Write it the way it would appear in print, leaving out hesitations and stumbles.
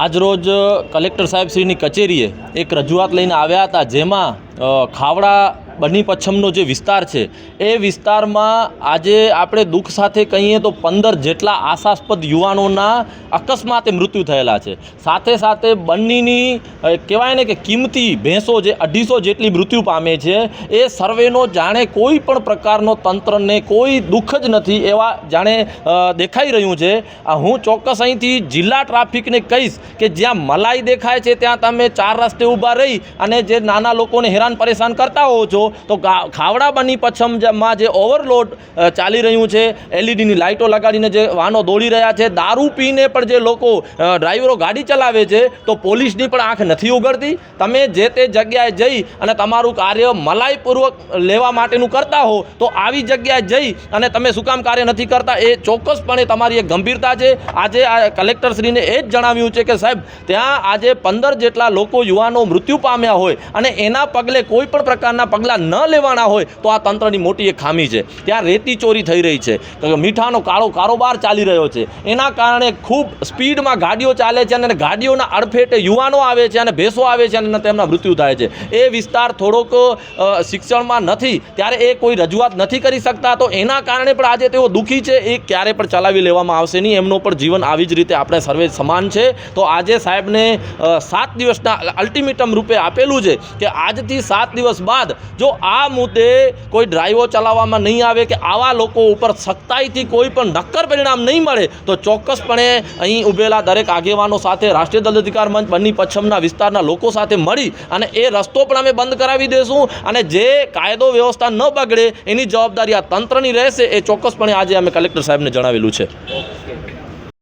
આજરોજ કલેક્ટર સાહેબશ્રીની કચેરીએ એક રજૂઆત લઈને આવ્યા હતા, જેમાં ખાવડા બની પચ્છમનો જે વિસ્તાર છે એ વિસ્તારમાં આજે આપણે દુઃખ સાથે કહીએ તો 15 જેટલા આશાસ્પદ યુવાનોના અકસ્માતે મૃત્યુ થયેલા છે। સાથે સાથે બન્નીની કહેવાય ને કે કિંમતી ભેંસો જે 250 જેટલી મૃત્યુ પામે છે। એ સર્વેનો જાણે કોઈ પણ પ્રકારનો તંત્રને કોઈ દુઃખ જ નથી એવા જાણે દેખાઈ રહ્યું છે। હું ચોક્કસ અહીંથી જિલ્લા ટ્રાફિકને કહીશ કે જ્યાં મલાઈ દેખાય છે ત્યાં તમે 4 રસ્તે ઊભા રહી અને જે નાના લોકોને હેરાન પરેશાન કરતા હો છો, તો ખાવડા બની પચ્છમમાં જે ઓવરલોડ ચાલી રહ્યું છે, એલઈડીની લાઇટો લગાડીને જે વાહનો દોડી રહ્યા છે, દારૂ પીને પણ જે લોકો ડ્રાઈવરો ગાડી ચલાવે છે, તો પોલીસની પણ આંખ નથી ઉઘડતી। તમે જે તે જગ્યાએ જઈ અને તમારું કાર્ય મલાઈપૂર્વક લેવા માટેનું કરતા હો, તો આવી જગ્યાએ જઈ અને તમે શું કામ કાર્ય નથી કરતા, એ ચોક્કસપણે તમારી એક ગંભીરતા છે। આજે આ કલેક્ટરશ્રીને એ જ જણાવ્યું છે કે સાહેબ, ત્યાં આજે 15 જેટલા લોકો યુવાનો મૃત્યુ પામ્યા હોય અને એના પગલે કોઈ પણ પ્રકારના પગલાં ન લેવાના હોય તો આ તંત્રની મોટી એક ખામી છે। ત્યાં રેતી ચોરી થઈ રહી છે, મીઠાનો કાળો કારોબાર ચાલી રહ્યો છે, એના કારણે ખૂબ સ્પીડમાં ગાડીઓ ચાલે છે અને ગાડીઓના અડફેટે યુવાનો આવે છે અને ભેંસો આવે છે અને તેમના મૃત્યુ થાય છે। એ વિસ્તાર થોડોક શિક્ષણમાં નથી, ત્યારે એ કોઈ રજૂઆત નથી કરી શકતા, તો એના કારણે પણ આજે તેઓ દુઃખી છે। એ ક્યારે પણ ચલાવી લેવામાં આવશે નહીં, એમનો પણ જીવન આવી જ રીતે આપણે સર્વે સમાન છે। તો આજે સાહેબને 7 દિવસના અલ્ટિમેટમ રૂપે આપેલું છે કે આજથી 7 દિવસ બાદ જો આ મુદ્દે કોઈ ડ્રાઈવો ચલાવવામાં નહીં આવે કે આવા લોકો ઉપર સખ્તાઈથી કોઈ પણ નક્કર પરિણામ નહીં મળે, તો ચોક્કસપણે અહીં ઊભેલા દરેક આગેવાનો સાથે રાષ્ટ્રીય દલિત અધિકાર મંચ બન્ની પચ્છમના વિસ્તારના લોકો સાથે મળી અને એ રસ્તો પણ અમે બંધ કરાવી દઈશું અને જે કાયદો વ્યવસ્થા ન બગડે એની જવાબદારી આ તંત્રની રહેશે। એ ચોક્કસપણે આજે અમે કલેક્ટર સાહેબને જણાવેલું છે।